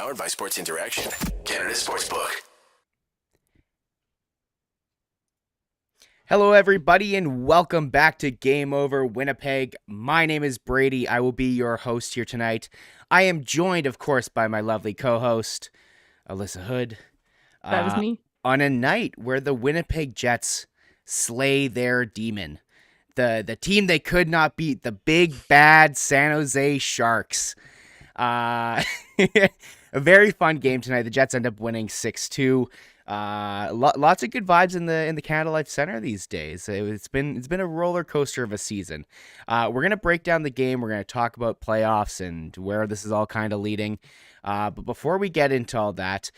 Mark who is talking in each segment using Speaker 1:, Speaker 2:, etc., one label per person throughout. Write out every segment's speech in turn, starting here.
Speaker 1: Powered by Sports Interaction, Canada Sportsbook.
Speaker 2: Hello, everybody, and welcome back to Game Over Winnipeg. My name is Brady. I will be your host here tonight. I am joined, of course, by my lovely co-host, Alyssa Hood.
Speaker 3: That is me.
Speaker 2: On a night where the Winnipeg Jets slay their demon. The team they could not beat, the big, bad San Jose Sharks. A very fun game tonight. The Jets end up winning 6-2. Lots of good vibes in the Canada Life Center these days. It's been a roller coaster of a season. We're gonna break down the game. We're gonna talk about playoffs and where this is all kind of leading. But before we get into all that,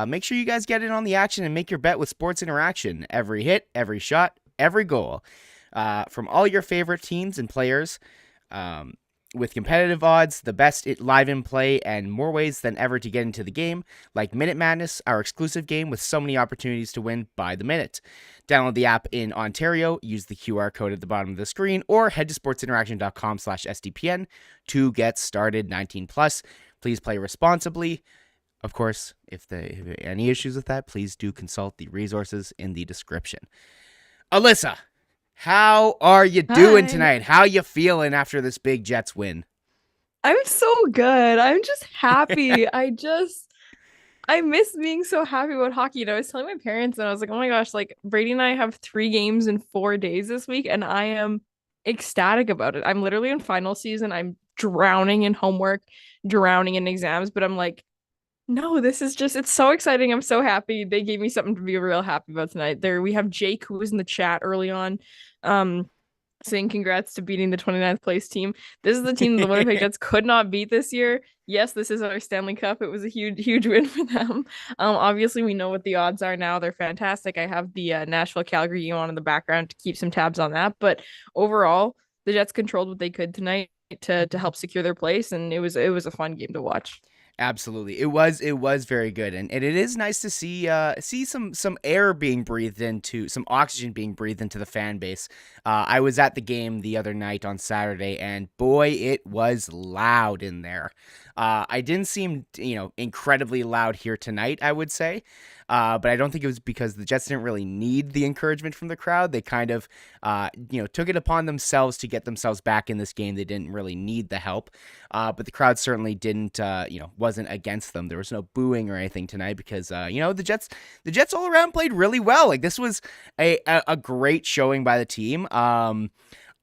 Speaker 2: make sure you guys get in on the action and make your bet with Sports Interaction. Every hit, every shot, every goal, from all your favorite teams and players. With competitive odds, the best live in play, and more ways than ever to get into the game, like Minute Madness, our exclusive game with so many opportunities to win by the minute. Download the app in Ontario, use the QR code at the bottom of the screen, or head to sportsinteraction.com/SDPN to get started. 19 plus. Please play responsibly. Of course, if there are any issues with that, please do consult the resources in the description. Alyssa, how are you doing tonight? How you feeling after this big Jets win?
Speaker 3: I'm so good. I'm just happy. I miss being so happy about hockey. And I was telling my parents, and I was like, oh my gosh, like Brady and I have 3 games in 4 days this week, and I am ecstatic about it. I'm literally in final season. I'm drowning in homework, drowning in exams, but I'm like, no, this is just, it's so exciting. I'm so happy. They gave me something to be real happy about tonight. We have Jake, who was in the chat early on, saying congrats to beating the 29th place team. This is the team the Winnipeg Jets could not beat this year. Yes, this is our Stanley Cup. It was a huge win for them. Obviously we know what the odds are now. They're fantastic. I have the Nashville Calgary game on in the background to keep some tabs on that. But overall, the Jets controlled what they could tonight to help secure their place, and it was a fun game to watch.
Speaker 2: Absolutely. It was very good. And it is nice to see some air being breathed into, some oxygen being breathed into the fan base. I was at the game the other night on Saturday, and boy, it was loud in there. I didn't seem, incredibly loud here tonight, I would say. But I don't think it was because the Jets didn't really need the encouragement from the crowd. They kind of, took it upon themselves to get themselves back in this game. They didn't really need the help. But the crowd certainly didn't, wasn't against them. There was no booing or anything tonight because, the Jets all around played really well. Like, this was a great showing by the team. I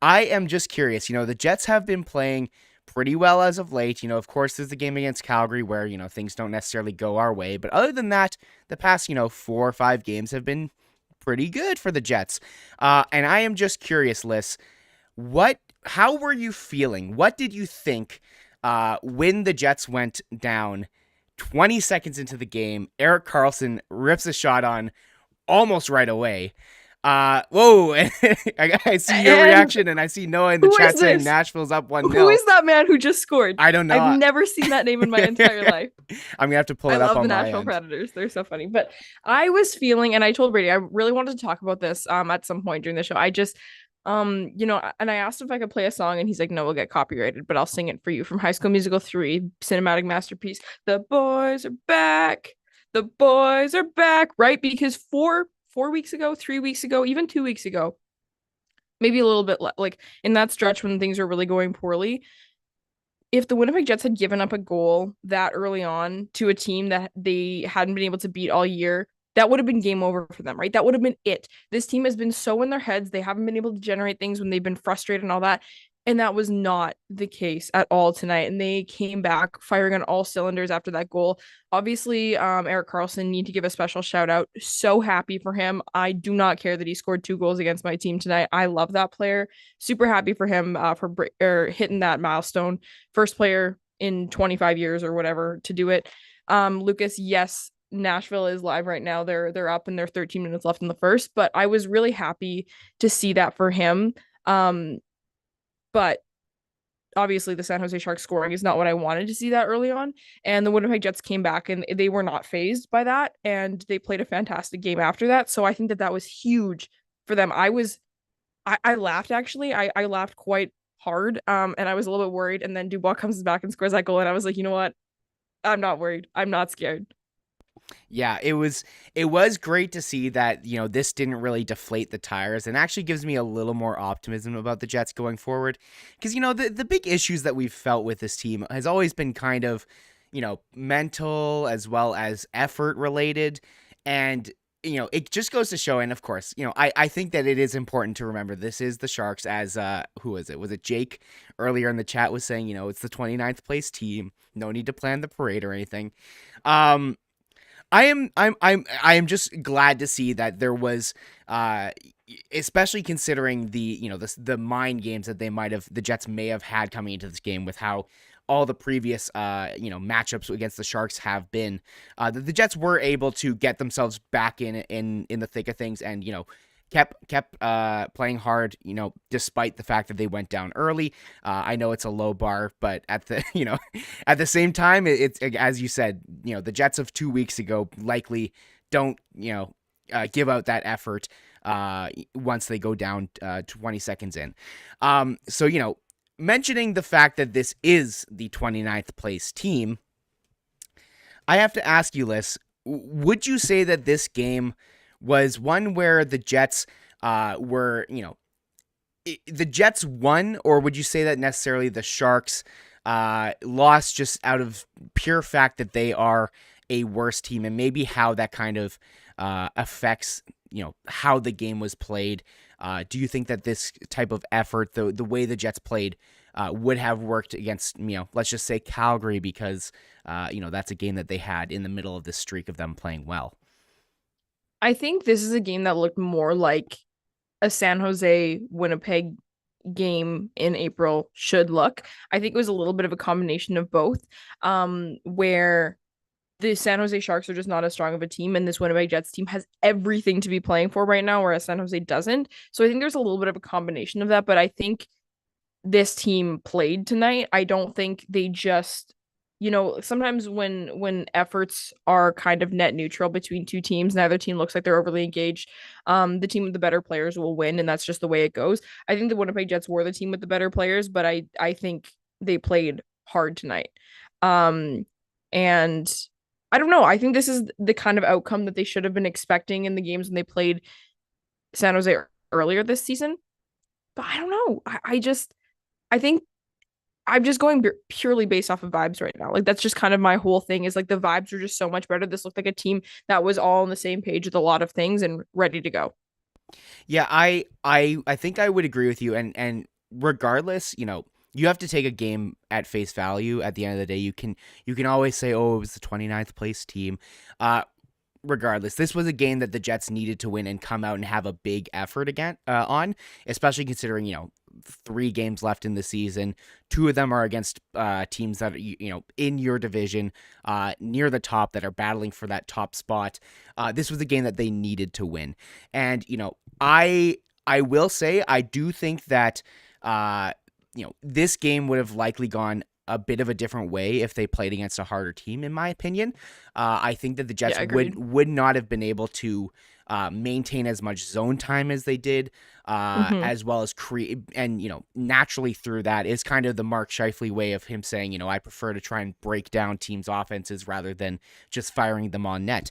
Speaker 2: am just curious. The Jets have been playing pretty well as of late. Of course, there's the game against Calgary where, things don't necessarily go our way. But other than that, the past, 4 or 5 games have been pretty good for the Jets. And I am just curious, Lyss, how were you feeling? What did you think when the Jets went down 20 seconds into the game? Erik Karlsson rips a shot on almost right away. Whoa, I see your reaction, and I see Noah in the chat saying Nashville's up 1-0.
Speaker 3: Who is that man who just scored?
Speaker 2: I don't know.
Speaker 3: I've never seen that name in my entire life.
Speaker 2: I'm gonna have to pull it up on my end. I love the
Speaker 3: Nashville Predators. They're so funny. But I was feeling, and I told Brady, I really wanted to talk about this at some point during the show. I just, and I asked if I could play a song, and he's like, no, we'll get copyrighted, but I'll sing it for you from High School Musical 3, cinematic masterpiece. The boys are back. The boys are back, right? Because 4 weeks ago, 3 weeks ago, even 2 weeks ago, maybe a little bit like in that stretch when things are really going poorly, if the Winnipeg Jets had given up a goal that early on to a team that they hadn't been able to beat all year, that would have been game over for them, right? That would have been it. This team has been so in their heads. They haven't been able to generate things when they've been frustrated and all that. And that was not the case at all tonight. And they came back firing on all cylinders after that goal. Obviously, Erik Karlsson, need to give a special shout out. So happy for him. I do not care that he scored 2 goals against my team tonight. I love that player. Super happy for him for hitting that milestone. First player in 25 years or whatever to do it. Lucas, yes, Nashville is live right now. They're up and there are 13 minutes left in the first, but I was really happy to see that for him. But obviously the San Jose Sharks scoring is not what I wanted to see that early on. And the Winnipeg Jets came back and they were not fazed by that. And they played a fantastic game after that. So I think that was huge for them. I laughed, actually. I laughed quite hard. And I was a little bit worried. And then Dubois comes back and scores that goal. And I was like, you know what? I'm not worried. I'm not scared.
Speaker 2: Yeah, it was great to see that, this didn't really deflate the tires, and actually gives me a little more optimism about the Jets going forward. Because, the big issues that we've felt with this team has always been kind of, mental as well as effort related. And, it just goes to show, and of course, I think that it is important to remember this is the Sharks, as, who was it? Was it Jake earlier in the chat was saying, it's the 29th place team. No need to plan the parade or anything. I am just glad to see that there was, especially considering the mind games that the Jets may have had coming into this game with how all the previous matchups against the Sharks have been, that the Jets were able to get themselves back in the thick of things, and kept playing hard, despite the fact that they went down early. I know it's a low bar, but at the at the same time, it's as you said, the Jets of 2 weeks ago likely don't give out that effort once they go down 20 seconds in. So mentioning the fact that this is the 29th place team, I have to ask you, Lyss, would you say that this game was one where the Jets were, the Jets won, or would you say that necessarily the Sharks lost just out of pure fact that they are a worse team, and maybe how that kind of affects, how the game was played? Do you think that this type of effort, the way the Jets played, would have worked against, let's just say Calgary, because, that's a game that they had in the middle of this streak of them playing well?
Speaker 3: I think this is a game that looked more like a San Jose Winnipeg game in April should look. I think it was a little bit of a combination of both, where the San Jose Sharks are just not as strong of a team, and this Winnipeg Jets team has everything to be playing for right now, whereas San Jose doesn't. So I think there's a little bit of a combination of that, but I think this team played tonight. I don't think they just, sometimes when efforts are kind of net neutral between two teams, neither team looks like they're overly engaged. The team with the better players will win, and that's just the way it goes. I think the Winnipeg Jets were the team with the better players, but I think they played hard tonight. And I don't know. I think this is the kind of outcome that they should have been expecting in the games when they played San Jose earlier this season. But I don't know. I think I'm just going purely based off of vibes right now. Like, that's just kind of my whole thing, is like the vibes are just so much better. This looked like a team that was all on the same page with a lot of things and ready to go.
Speaker 2: Yeah, I think I would agree with you, and regardless, you have to take a game at face value. At the end of the day, you can always say, oh, it was the 29th place team. Regardless, this was a game that the Jets needed to win and come out and have a big effort again on, especially considering 3 games left in the season. 2 of them are against teams that are in your division, near the top, that are battling for that top spot. This was a game that they needed to win, and I will say I do think that this game would have likely gone a bit of a different way if they played against a harder team, in my opinion. I think that the Jets would not have been able to maintain as much zone time as they did, as well as create, and naturally through that is kind of the Mark Scheifele way of him saying, I prefer to try and break down teams' offenses rather than just firing them on net.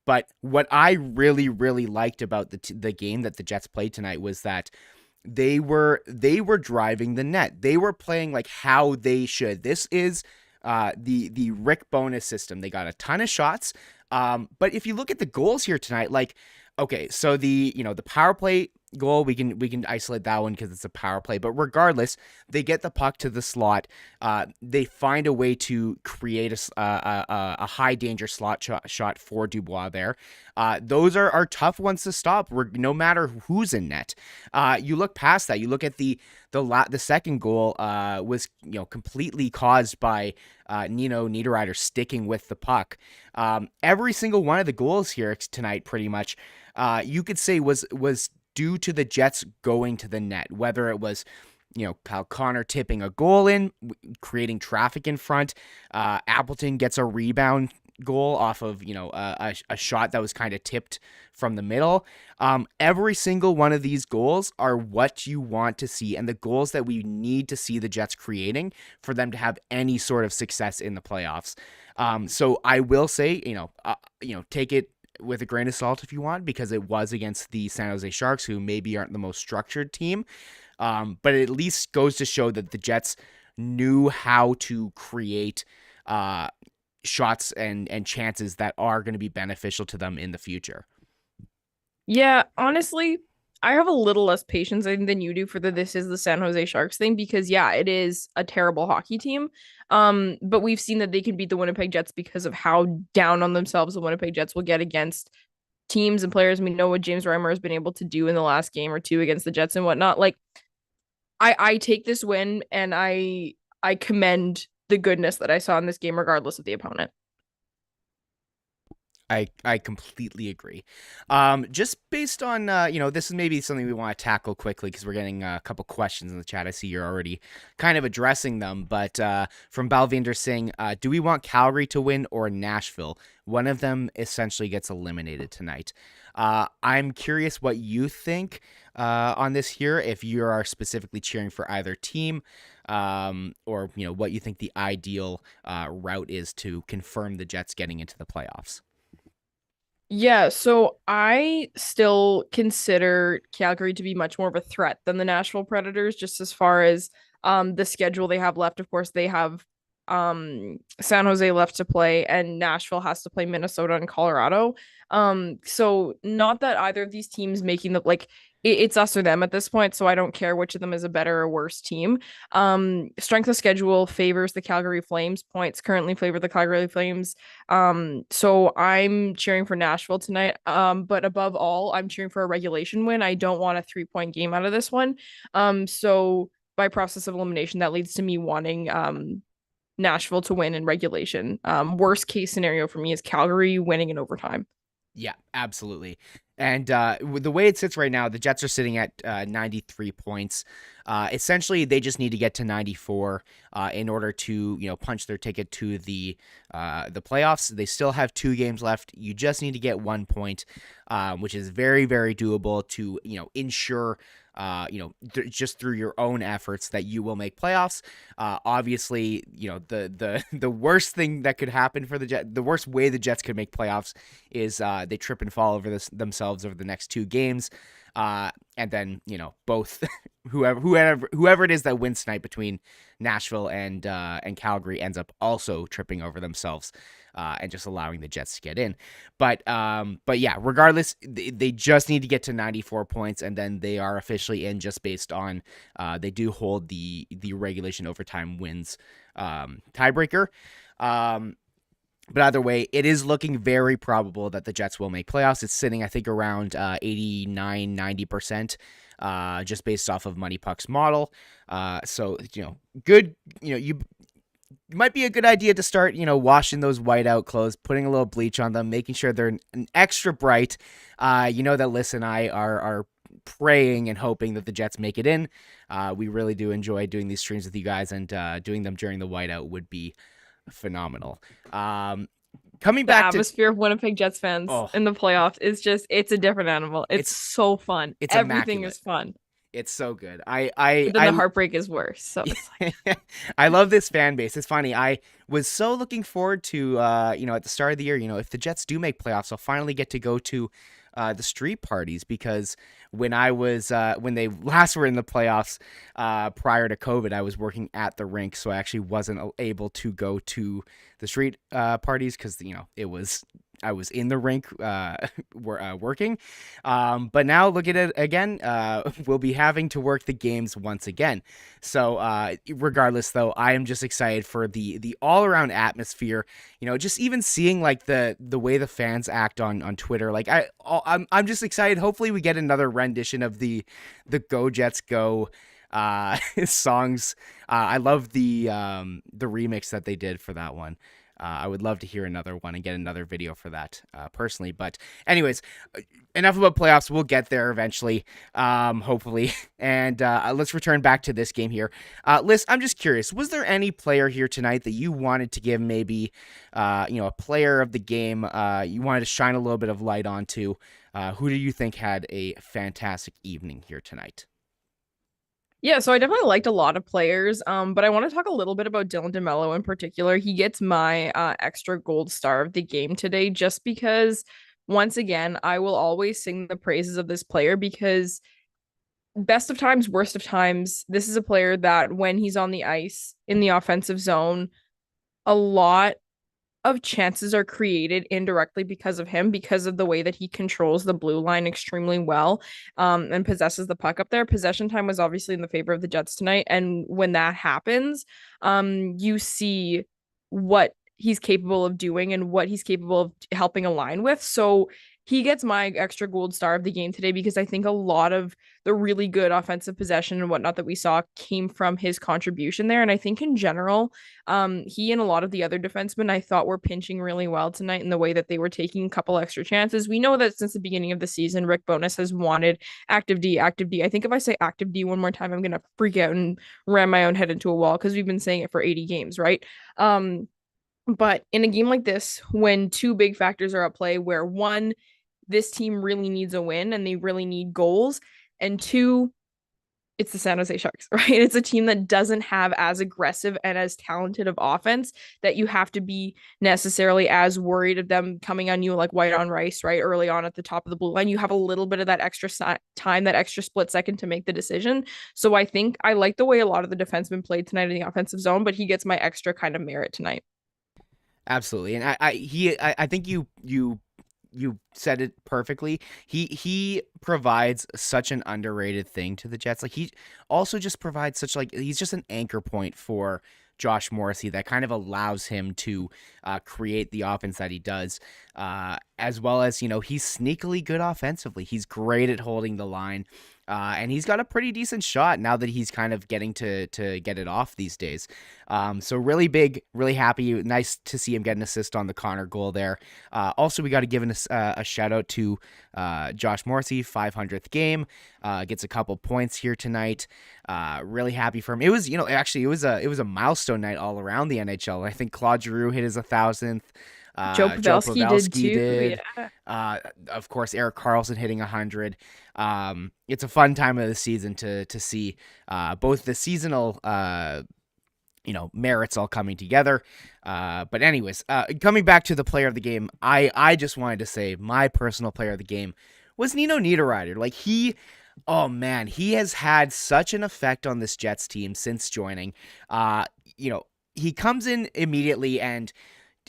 Speaker 2: But what I really, really liked about the game that the Jets played tonight was that they were driving the net. They were playing like how they should. This is the Rick Bowness system. They got a ton of shots. But if you look at the goals here tonight, like, okay, so the power play goal, we can isolate that one because it's a power play. But regardless, they get the puck to the slot. They find a way to create a high danger slot shot for Dubois there. Those are tough ones to stop, no matter who's in net. You look past that. You look at the second goal was completely caused by Nino Niederreiter sticking with the puck. Every single one of the goals here tonight, pretty much, you could say was due to the Jets going to the net, whether it was Kyle Connor tipping a goal in, creating traffic in front. Appleton gets a rebound, goal off of, a shot that was kind of tipped from the middle. Every single one of these goals are what you want to see, and the goals that we need to see the Jets creating for them to have any sort of success in the playoffs. So I will say, take it with a grain of salt if you want, because it was against the San Jose Sharks, who maybe aren't the most structured team. But it at least goes to show that the Jets knew how to create shots and chances that are going to be beneficial to them in the future.
Speaker 3: Yeah, honestly, I have a little less patience than you do for the "this is the San Jose Sharks" thing, because yeah, it is a terrible hockey team. But we've seen that they can beat the Winnipeg Jets because of how down on themselves the Winnipeg Jets will get against teams and players. We know what James Reimer has been able to do in the last game or two against the Jets and whatnot. Like, I take this win and I commend the goodness that I saw in this game, regardless of the opponent.
Speaker 2: I completely agree. Just based on, this is maybe something we want to tackle quickly because we're getting a couple questions in the chat. I see you're already kind of addressing them, but from Balvinder Singh, do we want Calgary to win or Nashville? One of them essentially gets eliminated tonight. I'm curious what you think on this here, if you are specifically cheering for either team, or, what you think the ideal route is to confirm the Jets getting into the playoffs.
Speaker 3: Yeah, so I still consider Calgary to be much more of a threat than the Nashville Predators, just as far as the schedule they have left. Of course, they have San Jose left to play, and Nashville has to play Minnesota and Colorado. So not that either of these teams making the it's us or them at this point, so I don't care which of them is a better or worse team. Strength of schedule favors the Calgary Flames. Points currently favor the Calgary Flames. So I'm cheering for Nashville tonight. But above all, I'm cheering for a regulation win. I don't want a 3-point game out of this one. So by process of elimination, that leads to me wanting Nashville to win in regulation. Worst case scenario for me is Calgary winning in overtime.
Speaker 2: Yeah, absolutely. And with the way it sits right now, the Jets are sitting at 93 points. Essentially, they just need to get to 94 in order to, punch their ticket to the playoffs. They still have 2 games left. You just need to get 1 point, which is very, very doable to, ensure just through your own efforts that you will make playoffs. Obviously, the worst thing that could happen for the Jets, the worst way the Jets could make playoffs is they trip and fall over themselves over the next 2 games. And then, both whoever it is that wins tonight between Nashville and Calgary ends up also tripping over themselves, and just allowing the Jets to get in. But yeah, regardless, they just need to get to 94 points, and then they are officially in, just based on they do hold the regulation overtime wins tiebreaker. But either way, it is looking very probable that the Jets will make playoffs. It's sitting, I think, around 89, 90%, just based off of Money Puck's model. So, good, you might be a good idea to start, washing those whiteout clothes, putting a little bleach on them, making sure they're an extra bright. That Lyss and I are praying and hoping that the Jets make it in. We really do enjoy doing these streams with you guys, and doing them during the whiteout would be phenomenal. Coming back
Speaker 3: the atmosphere of Winnipeg Jets fans in the playoffs is just, it's a different animal. It's so fun.
Speaker 2: It's
Speaker 3: everything
Speaker 2: immaculate.
Speaker 3: Is fun.
Speaker 2: It's so good.
Speaker 3: But then the heartbreak is worse. So it's like...
Speaker 2: I love this fan base. It's funny. I was so looking forward to at the start of the year, if the Jets do make playoffs, I'll finally get to go to the street parties, because when I was when they last were in the playoffs prior to COVID, I was working at the rink, so I actually wasn't able to go to the street parties because I was in the rink working. But now look at it again. We'll be having to work the games once again. So regardless, though, I am just excited for the all around atmosphere. Just even seeing like the way the fans act on Twitter. Like I'm just excited. Hopefully we get another rendition of the Go Jets Go songs. I love the remix that they did for that one. I would love to hear another one and get another video for that personally. But anyways, enough about playoffs. We'll get there eventually, hopefully. And let's return back to this game here. Lyss, I'm just curious, was there any player here tonight that you wanted to give maybe, a player of the game you wanted to shine a little bit of light onto? Who do you think had a fantastic evening here tonight?
Speaker 3: Yeah, so I definitely liked a lot of players, but I want to talk a little bit about Dylan DeMello in particular. He gets my extra gold star of the game today just because, once again, I will always sing the praises of this player because best of times, worst of times, this is a player that when he's on the ice in the offensive zone, a lot of chances are created indirectly because of him, because of the way that he controls the blue line extremely well, and possesses the puck up there. Possession time was obviously in the favor of the Jets tonight, and when that happens, you see what he's capable of doing and what he's capable of helping a line with. So he gets my extra gold star of the game today because I think a lot of the really good offensive possession and whatnot that we saw came from his contribution there. And I think in general, he and a lot of the other defensemen I thought were pinching really well tonight in the way that they were taking a couple extra chances. We know that since the beginning of the season, Rick Bowness has wanted active D, active D. I think if I say active D one more time, I'm going to freak out and ram my own head into a wall because we've been saying it for 80 games, right? But in a game like this, when two big factors are at play, where one, this team really needs a win and they really need goals, and two, it's the San Jose Sharks, right? It's a team that doesn't have as aggressive and as talented of offense that you have to be necessarily as worried of them coming on you like white on rice, right? Early on at the top of the blue line, you have a little bit of that extra time, that extra split second to make the decision. So I think I like the way a lot of the defensemen played tonight in the offensive zone, but he gets my extra kind of merit tonight.
Speaker 2: Absolutely, and I think you said it perfectly. He provides such an underrated thing to the Jets. Like, he also just provides such, like, he's just an anchor point for Josh Morrissey that kind of allows him to create the offense that he does, as well as, he's sneakily good offensively. He's great at holding the line. And he's got a pretty decent shot now that he's kind of getting to get it off these days. So really big, really happy. Nice to see him get an assist on the Connor goal there. Also, we got to give a shout out to Josh Morrissey, 500th game. Gets a couple points here tonight. Really happy for him. It was, actually, it was a milestone night all around the NHL. I think Claude Giroux hit his 1,000th.
Speaker 3: Joe Pavelski did too.
Speaker 2: Yeah. Of course, Erik Karlsson hitting 100. It's a fun time of the season to see both the seasonal merits all coming together. But anyways, coming back to the player of the game, I just wanted to say my personal player of the game was Nino Niederreiter. Like, he has had such an effect on this Jets team since joining. He comes in immediately and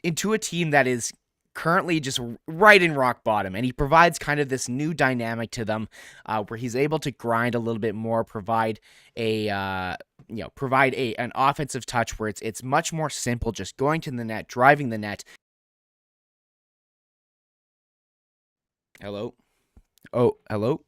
Speaker 2: into a team that is currently just right in rock bottom, and he provides kind of this new dynamic to them, where he's able to grind a little bit more, provide an offensive touch where it's much more simple, just going to the net, driving the net. Hello? Oh, hello?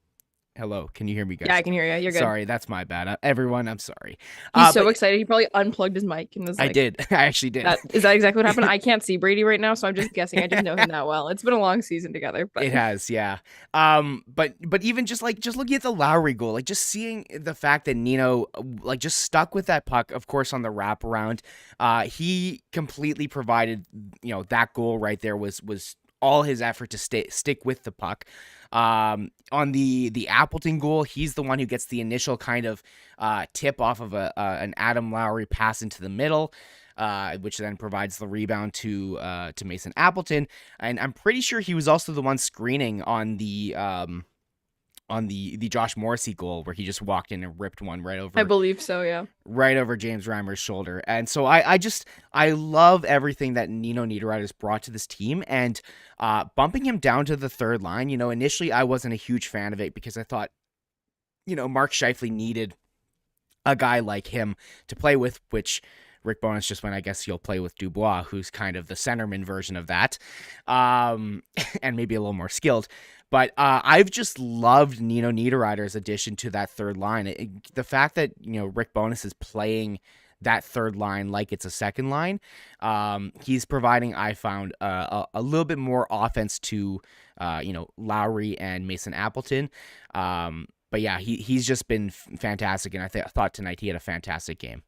Speaker 2: Hello, can you hear me, guys?
Speaker 3: Yeah, I can hear you. You're good.
Speaker 2: Sorry, that's my bad. Everyone, I'm sorry.
Speaker 3: He's so excited. He probably unplugged his mic and was like,
Speaker 2: I did. I actually did.
Speaker 3: Is that exactly what happened? I can't see Brady right now, so I'm just guessing. I just know him that well. It's been a long season together. But
Speaker 2: it has, yeah. But even just looking at the Lowry goal, like, just seeing the fact that Nino just stuck with that puck, of course, on the wraparound. He completely provided, that goal right there was all his effort to stick with the puck. On the Appleton goal, he's the one who gets the initial kind of tip off of an Adam Lowry pass into the middle, which then provides the rebound to Mason Appleton. And I'm pretty sure he was also the one screening on the Josh Morrissey goal, where he just walked in and ripped one right over.
Speaker 3: I believe so, yeah.
Speaker 2: Right over James Reimer's shoulder. And so I love everything that Nino Niederreiter's brought to this team, and bumping him down to the third line. Initially I wasn't a huge fan of it because I thought, Mark Scheifele needed a guy like him to play with, which Rick Bowness just went, I guess he'll play with Dubois, who's kind of the centerman version of that, and maybe a little more skilled. But I've just loved Nino Niederreiter's addition to that third line. The fact that, Rick Bowness is playing that third line like it's a second line. He's providing, I found, a little bit more offense to, Lowry and Mason Appleton. But yeah, he's just been fantastic, and I thought tonight he had a fantastic game.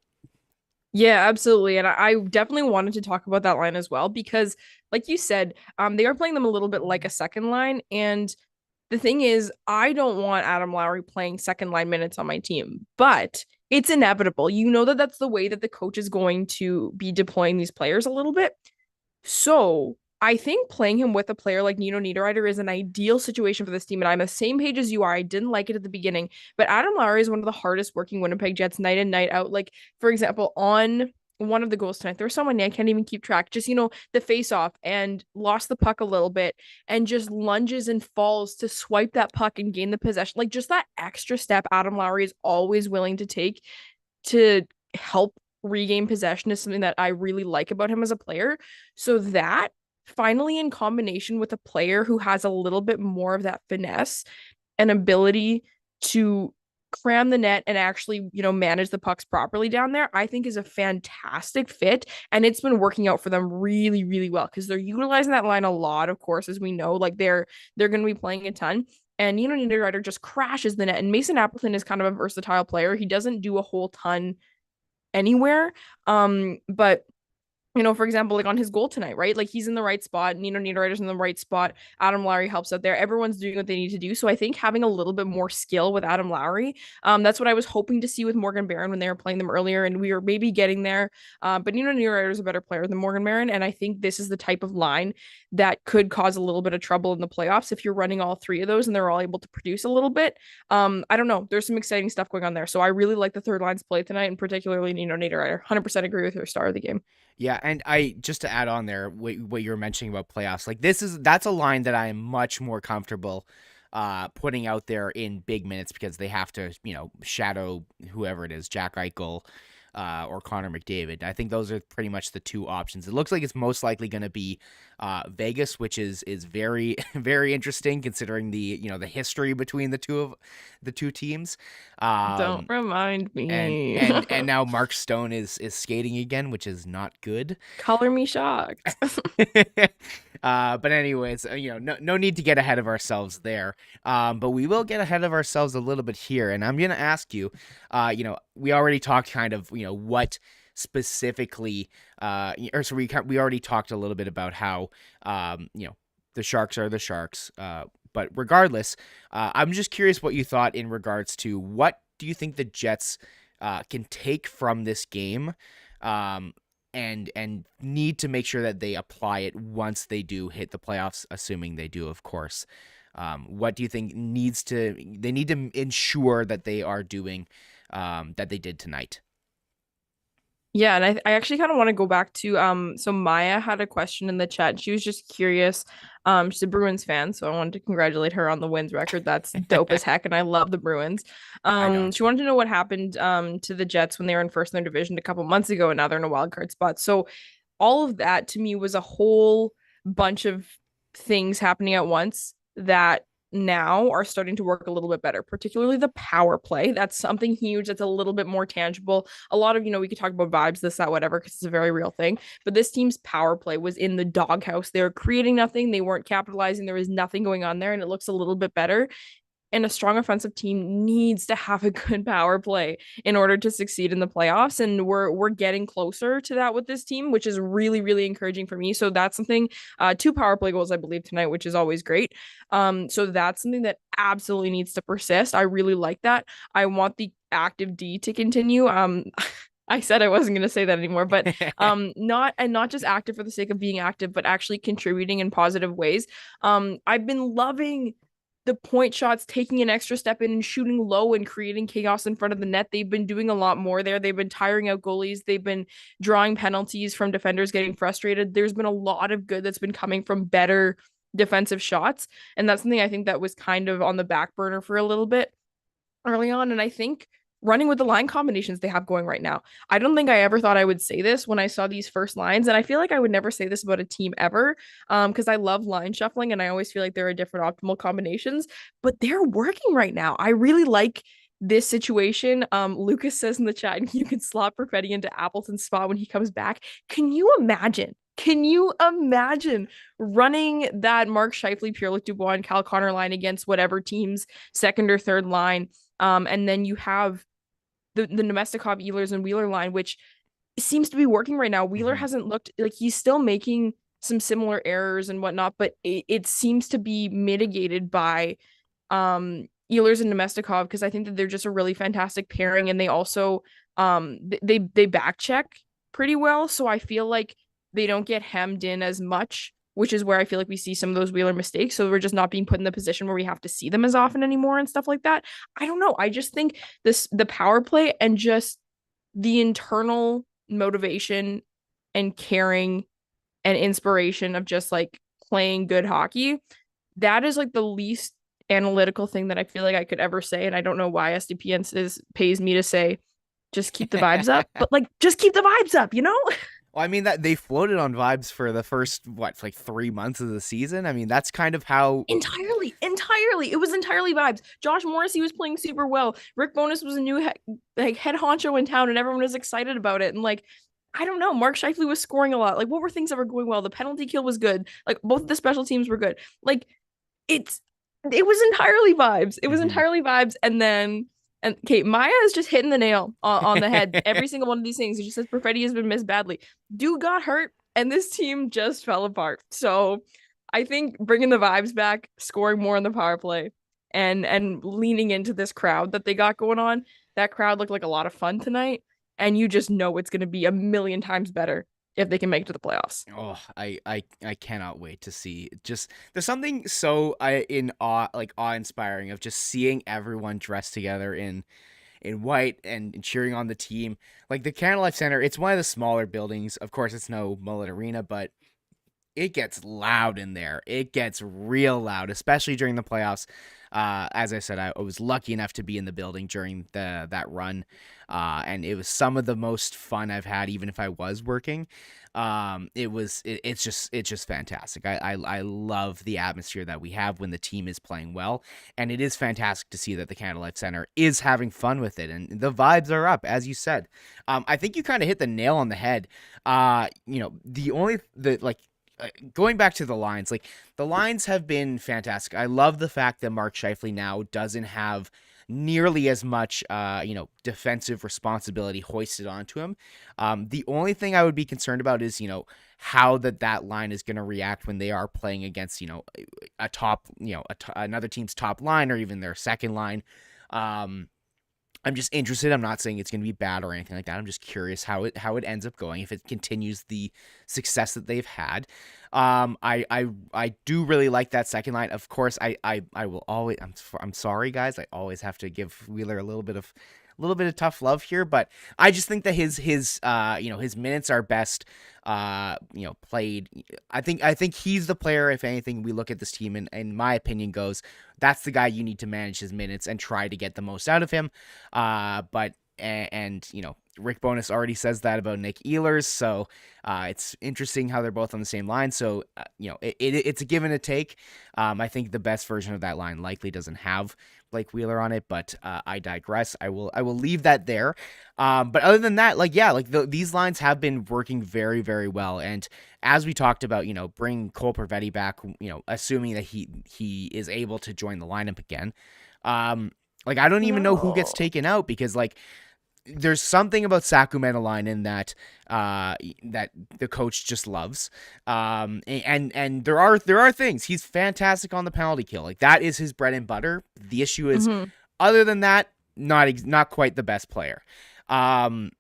Speaker 3: Yeah, absolutely. And I definitely wanted to talk about that line as well because, like you said, they are playing them a little bit like a second line. And the thing is, I don't want Adam Lowry playing second line minutes on my team, but it's inevitable. You know that that's the way that the coach is going to be deploying these players a little bit. So I think playing him with a player like Nino Niederreiter is an ideal situation for this team. And I'm the same page as you are. I didn't like it at the beginning, but Adam Lowry is one of the hardest working Winnipeg Jets night in, night out. Like, for example, on one of the goals tonight, there was someone I can't even keep track. Just, the face off and lost the puck a little bit and just lunges and falls to swipe that puck and gain the possession. Like, just that extra step Adam Lowry is always willing to take to help regain possession is something that I really like about him as a player. So that finally in combination with a player who has a little bit more of that finesse and ability to cram the net and actually, manage the pucks properly down there, I think is a fantastic fit. And it's been working out for them really, really well because they're utilizing that line a lot, of course, as we know, like they're going to be playing a ton. And Niederreiter just crashes the net. And Mason Appleton is kind of a versatile player. He doesn't do a whole ton anywhere. But for example, like on his goal tonight, right? Like he's in the right spot. Nino Niederreiter's in the right spot. Adam Lowry helps out there. Everyone's doing what they need to do. So I think having a little bit more skill with Adam Lowry, that's what I was hoping to see with Morgan Barron when they were playing them earlier, and we were maybe getting there. But Nino Niederreiter is a better player than Morgan Barron, and I think this is the type of line that could cause a little bit of trouble in the playoffs if you're running all three of those and they're all able to produce a little bit. I don't know. There's some exciting stuff going on there. So I really like the third line's play tonight, and particularly Nino Niederreiter. 100% agree with your star of the game.
Speaker 2: Yeah, and I just to add on there what you were mentioning about playoffs, like that's a line that I am much more comfortable putting out there in big minutes because they have to, shadow whoever it is, Jack Eichel or Connor McDavid. I think those are pretty much the two options. It looks like it's most likely going to be Vegas, which is very very interesting considering the the history between the two teams.
Speaker 3: Don't remind me.
Speaker 2: And now Mark Stone is skating again, which is not good.
Speaker 3: Color me shocked.
Speaker 2: But anyways, no need to get ahead of ourselves there. But we will get ahead of ourselves a little bit here, and I'm gonna ask you. We already talked kind of what specifically, we already talked a little bit about how the Sharks are the Sharks. But regardless, I'm just curious what you thought in regards to what do you think the Jets can take from this game, and need to make sure that they apply it once they do hit the playoffs, assuming they do, of course. What do you think they need to ensure that they are doing that they did tonight?
Speaker 3: Yeah, and I actually kind of want to go back to so Maya had a question in the chat and she was just curious. She's a Bruins fan, so I wanted to congratulate her on the wins record. That's dope as heck, and I love the Bruins. She wanted to know what happened to the Jets when they were in first in their division a couple months ago, and now they're in a wild card spot. So all of that to me was a whole bunch of things happening at once that now are starting to work a little bit better, particularly the power play. That's something huge. That's a little bit more tangible. A lot of, we could talk about vibes, this, that, whatever, because it's a very real thing. But this team's power play was in the doghouse. They were creating nothing. They weren't capitalizing. There was nothing going on there, and it looks a little bit better. And a strong offensive team needs to have a good power play in order to succeed in the playoffs. And we're getting closer to that with this team, which is really, really encouraging for me. So that's something, 2 power play goals, I believe, tonight, which is always great. So that's something that absolutely needs to persist. I really like that. I want the active D to continue. I said I wasn't going to say that anymore, but not just active for the sake of being active, but actually contributing in positive ways. I've been loving the point shots, taking an extra step in and shooting low and creating chaos in front of the net. They've been doing a lot more there. They've been tiring out goalies. They've been drawing penalties from defenders getting frustrated. There's been a lot of good that's been coming from better defensive shots. And that's something I think that was kind of on the back burner for a little bit early on. And I think running with the line combinations they have going right now. I don't think I ever thought I would say this when I saw these first lines, and I feel like I would never say this about a team ever, because I love line shuffling and I always feel like there are different optimal combinations, but they're working right now. I really like this situation, Lucas says in the chat, you can slot Perfetti into Appleton's spot when he comes back. Can you imagine? Can you imagine running that Mark Scheifele, Pierre-Luc Dubois, and Cal Connor line against whatever team's second or third line? And then you have the Nemestikov, Ehlers, and Wheeler line, which seems to be working right now. Wheeler hasn't looked like he's still making some similar errors and whatnot, but it seems to be mitigated by Ehlers and Nemestikov, because I think that they're just a really fantastic pairing, and they also they back check pretty well, so I feel like they don't get hemmed in as much, which is where I feel like we see some of those Wheeler mistakes. So we're just not being put in the position where we have to see them as often anymore and stuff like that. I don't know. I just think the power play and just the internal motivation and caring and inspiration of just like playing good hockey, that is like the least analytical thing that I feel like I could ever say. And I don't know why SDPN pays me to say just keep the vibes up, but like just keep the vibes up, you know?
Speaker 2: Well, I mean that they floated on vibes for the first like 3 months of the season. I mean, that's kind of how
Speaker 3: entirely it was entirely vibes. Josh Morrissey was playing super well. Rick Bowness was a new head honcho in town, and everyone was excited about it. And like, I don't know, Mark Scheifele was scoring a lot. Like, what were things that were going well? The penalty kill was good. Like, both of the special teams were good. Like, it was entirely vibes. It was entirely vibes. And Kate, Maya is just hitting the nail on the head. Every single one of these things. She says Perfetti has been missed badly. Dude got hurt, and this team just fell apart. So I think bringing the vibes back, scoring more on the power play, and leaning into this crowd that they got going on. That crowd looked like a lot of fun tonight, and you just know it's going to be a million times better if they can make it to the playoffs.
Speaker 2: Oh, I cannot wait to see. Just there's something so awe-inspiring of just seeing everyone dressed together in white and cheering on the team. Like the Canada Life Center, it's one of the smaller buildings. Of course, it's no Mullet Arena, but it gets loud in there. It gets real loud, especially during the playoffs. As I said, I was lucky enough to be in the building during that run, and it was some of the most fun I've had, even if I was working. It's just fantastic. I love the atmosphere that we have when the team is playing well, and it is fantastic to see that the Canada Life Center is having fun with it, and the vibes are up, as you said. I think you kind of hit the nail on the head. Going back to the lines, like the lines have been fantastic. I love the fact that Mark Scheifele now doesn't have nearly as much, defensive responsibility hoisted onto him. The only thing I would be concerned about is, how that line is going to react when they are playing against, a top, another team's top line or even their second line. I'm just interested. I'm not saying it's going to be bad or anything like that. I'm just curious how it ends up going, if it continues the success that they've had. I do really like that second line. Of course, I will always. I'm sorry, guys. I always have to give Wheeler a little bit of tough love here, but I just think that his minutes are best played. I think he's the player, if anything, we look at this team and in my opinion goes, that's the guy you need to manage his minutes and try to get the most out of him. But Rick Bowness already says that about Nick Ehlers, so it's interesting how they're both on the same line. So it's a give and a take. I think the best version of that line likely doesn't have Blake Wheeler on it, but I digress. I will leave that there. But other than that, these lines have been working very, very well. And as we talked about, bring Cole Perfetti back, assuming that he is able to join the lineup again. I don't even know who gets taken out, because there's something about Saku Maenalainen that the coach just loves. And there are things. He's fantastic on the penalty kill. That is his bread and butter. The issue is, other than that, not quite the best player. I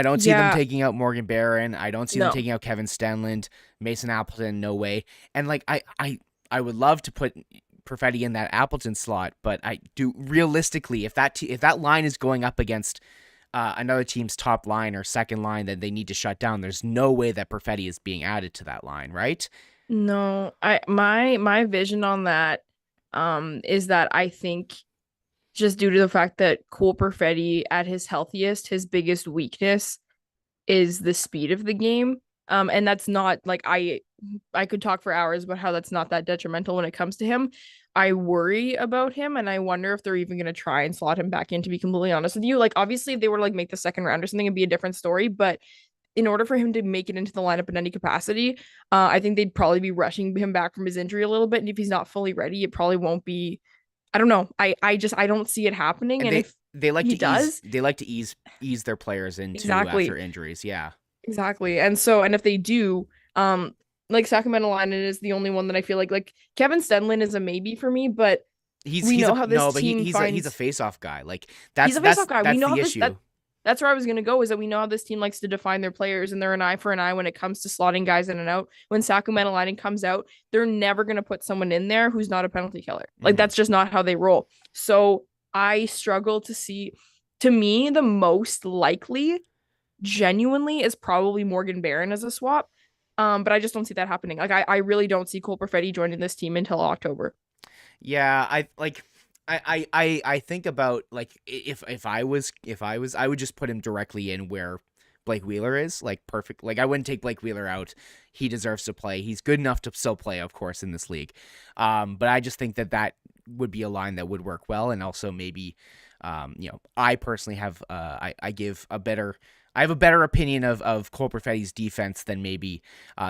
Speaker 2: don't see them taking out Morgan Barron. I don't see them taking out Kevin Stenlund, Mason Appleton, no way. And I would love to put Perfetti in that Appleton slot, but I do realistically, if that line is going up against another team's top line or second line that they need to shut down, there's no way that Perfetti is being added to that line, right?
Speaker 3: No, my vision on that is that I think, just due to the fact that Cole Perfetti at his healthiest, his biggest weakness is the speed of the game. And that's not I could talk for hours about how that's not that detrimental when it comes to him. I worry about him, and I wonder if they're even going to try and slot him back in, to be completely honest with you. Like, obviously, if they were to, like, make the second round or something, it'd be a different story. But in order for him to make it into the lineup in any capacity, I think they'd probably be rushing him back from his injury a little bit. And if he's not fully ready, it probably won't be. I don't know. I don't see it happening. And if
Speaker 2: they like
Speaker 3: he
Speaker 2: to
Speaker 3: does,
Speaker 2: ease their players into
Speaker 3: exactly,
Speaker 2: after injuries. Yeah.
Speaker 3: exactly. And if they do, like Sacramento line is the only one that I feel like Kevin Stenlin is a maybe for me, but we know how this team
Speaker 2: he's a
Speaker 3: finds.
Speaker 2: face-off guy. Like
Speaker 3: He's a face-off guy. We
Speaker 2: that's
Speaker 3: know
Speaker 2: the
Speaker 3: how
Speaker 2: issue.
Speaker 3: that's where I was gonna go, is that we know how this team likes to define their players, and they're an eye for an eye when it comes to slotting guys in and out. When Sacramento lining comes out, they're never gonna put someone in there who's not a penalty killer. Like, that's just not how they roll. So I struggle to see. To me, the most likely, genuinely, is probably Morgan Barron as a swap. But I just don't see that happening. Like, I really don't see Cole Perfetti joining this team until October.
Speaker 2: Yeah, I think about, like, if I was I would just put him directly in where Blake Wheeler is, like, perfect. Like, I wouldn't take Blake Wheeler out. He deserves to play. He's good enough to still play, of course, in this league. But I just think that would be a line that would work well, and also maybe, I personally have I have a better opinion of Cole Perfetti's defense than maybe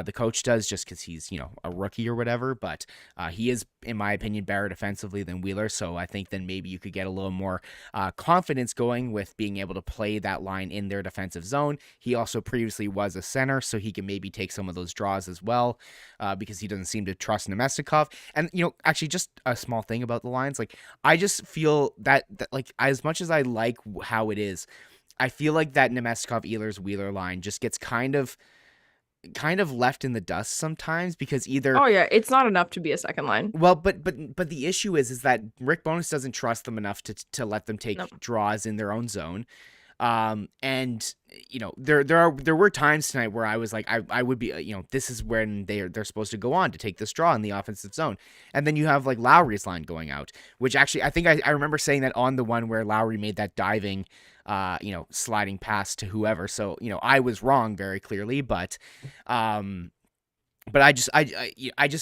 Speaker 2: the coach does, just because he's, a rookie or whatever. But he is, in my opinion, better defensively than Wheeler. So I think then maybe you could get a little more confidence going with being able to play that line in their defensive zone. He also previously was a center, so he can maybe take some of those draws as well, because he doesn't seem to trust Nemestikov. And, actually, just a small thing about the lines, like, I just feel that like, as much as I like how it is, I feel like that Nemestikov, Ehlers, Wheeler line just gets kind of left in the dust sometimes, because either,
Speaker 3: Oh yeah, it's not enough to be a second line.
Speaker 2: well, but the issue is that Rick Bowness doesn't trust them enough to let them take draws in their own zone. And there were times tonight where I was like, I would be, this is when they're supposed to go on to take this draw in the offensive zone. And then you have, like, Lowry's line going out, which actually, I think I remember saying that on the one where Lowry made that diving, sliding pass to whoever. So, I was wrong very clearly, but I just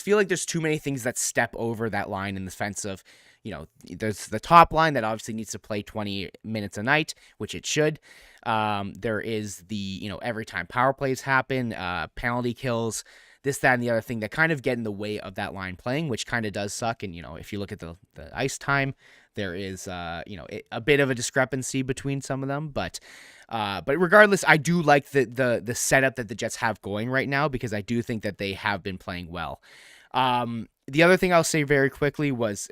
Speaker 2: feel like there's too many things that step over that line in the sense of, there's the top line that obviously needs to play 20 minutes a night, which it should. There is the, every time power plays happen, penalty kills, this, that, and the other thing that kind of get in the way of that line playing, which kind of does suck. And, if you look at the ice time, there is, a bit of a discrepancy between some of them. But regardless, I do like the setup that the Jets have going right now, because I do think that they have been playing well. The other thing I'll say very quickly was,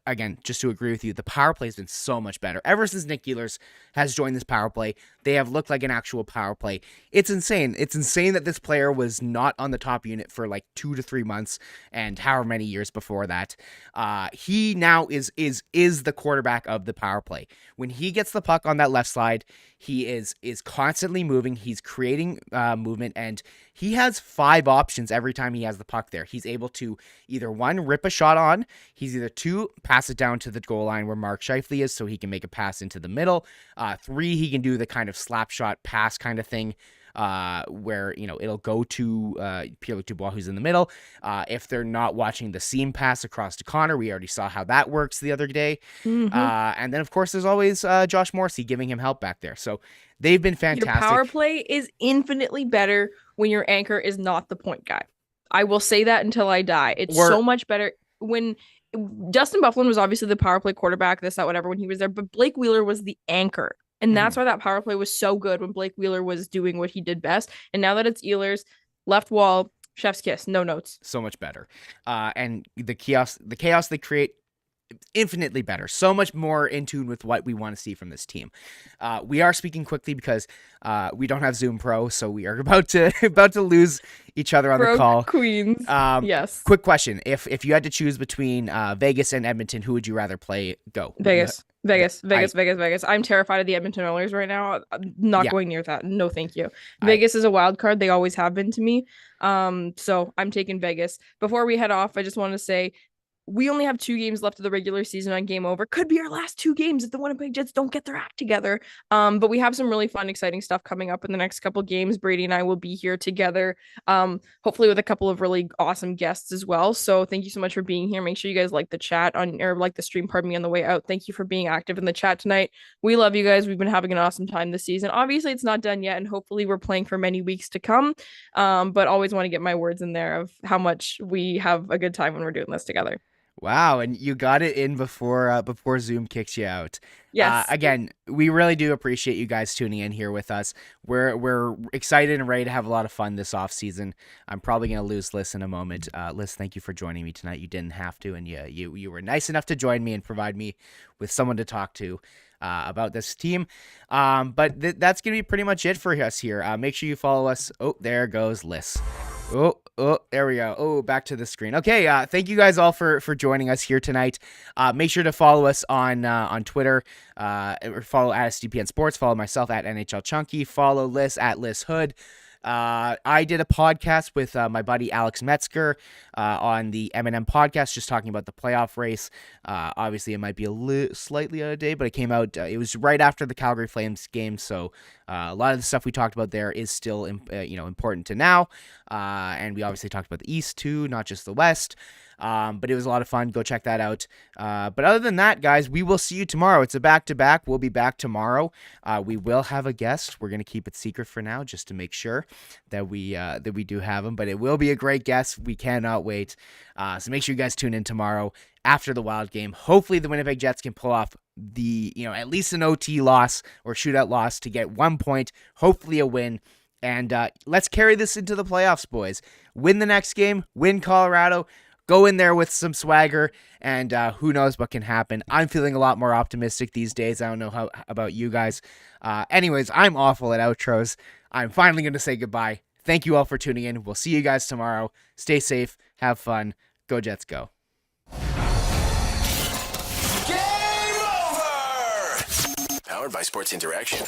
Speaker 2: again, just to agree with you, the power play has been so much better. Ever since Nick Ehlers has joined this power play, they have looked like an actual power play. It's insane. It's insane that this player was not on the top unit for like 2 to 3 months and however many years before that. He now is the quarterback of the power play. When he gets the puck on that left side, he is constantly moving. He's creating movement, and he has 5 options every time he has the puck there. He's able to either 1, rip a shot on. He's either 2, pass it down to the goal line where Mark Scheifele is so he can make a pass into the middle. 3, he can do the kind of slap shot pass kind of thing, where, it'll go to Pierre-Luc Dubois, who's in the middle. If they're not watching the seam pass across to Connor, we already saw how that works the other day.
Speaker 3: Mm-hmm.
Speaker 2: And then, of course, there's always Josh Morrissey giving him help back there. So they've been fantastic.
Speaker 3: Your power play is infinitely better when your anchor is not the point guy. I will say that until I die. It's so much better when Justin Bufflin was obviously the power play quarterback, this, that, whatever, when he was there, but Blake Wheeler was the anchor. And that's why that power play was so good when Blake Wheeler was doing what he did best. And now that it's Ehlers, left wall, chef's kiss, no notes.
Speaker 2: So much better. And the chaos they create, infinitely better. So much more in tune with what we want to see from this team. We are speaking quickly because we don't have Zoom Pro, so we are about to lose each other on the call.
Speaker 3: Queens. Yes.
Speaker 2: Quick question: If you had to choose between Vegas and Edmonton, who would you rather play? Go.
Speaker 3: Vegas. I'm terrified of the Edmonton Oilers right now. I'm not going near that. No, thank you. Vegas is a wild card. They always have been to me. So I'm taking Vegas. Before we head off, I just want to say, we only have 2 games left of the regular season on Game Over. Could be our last 2 games if the Winnipeg Jets don't get their act together. But we have some really fun, exciting stuff coming up in the next couple games. Brady and I will be here together, hopefully with a couple of really awesome guests as well. So thank you so much for being here. Make sure you guys like the chat or like the stream, pardon me, on the way out. Thank you for being active in the chat tonight. We love you guys. We've been having an awesome time this season. Obviously, it's not done yet, and hopefully we're playing for many weeks to come. But always want to get my words in there of how much we have a good time when we're doing this together.
Speaker 2: Wow, and you got it in before Zoom kicks you out.
Speaker 3: Yes.
Speaker 2: Again, we really do appreciate you guys tuning in here with us. We're excited and ready to have a lot of fun this off season. I'm probably gonna lose Lyss in a moment. Lyss, thank you for joining me tonight. You didn't have to, and you were nice enough to join me and provide me with someone to talk to about this team. But that's gonna be pretty much it for us here. Make sure you follow us. Oh, there goes Lyss. Oh, there we go. Oh, back to the screen. Okay, thank you guys all for joining us here tonight. Make sure to follow us on Twitter, or follow at SDPN Sports, follow myself at NHL Chunky, follow Lyss at Lyss Hood. I did a podcast with my buddy Alex Metzger on the M&M podcast, just talking about the playoff race. Obviously, it might be slightly out of date, but it came out. It was right after the Calgary Flames game, so a lot of the stuff we talked about there is still important to now. And we obviously talked about the East too, not just the West. But it was a lot of fun. Go check that out. But other than that, guys, we will see you tomorrow. It's a back-to-back. We'll be back tomorrow. We will have a guest. We're going to keep it secret for now just to make sure that we do have him. But it will be a great guest. We cannot wait. So make sure you guys tune in tomorrow after the Wild game. Hopefully the Winnipeg Jets can pull off at least an OT loss or shootout loss to get 1 point, hopefully a win. And let's carry this into the playoffs, boys. Win the next game. Win Colorado. Go in there with some swagger, and who knows what can happen. I'm feeling a lot more optimistic these days. I don't know how about you guys. Anyways, I'm awful at outros. I'm finally going to say goodbye. Thank you all for tuning in. We'll see you guys tomorrow. Stay safe. Have fun. Go Jets, go.
Speaker 1: Game over! Powered by Sports Interaction.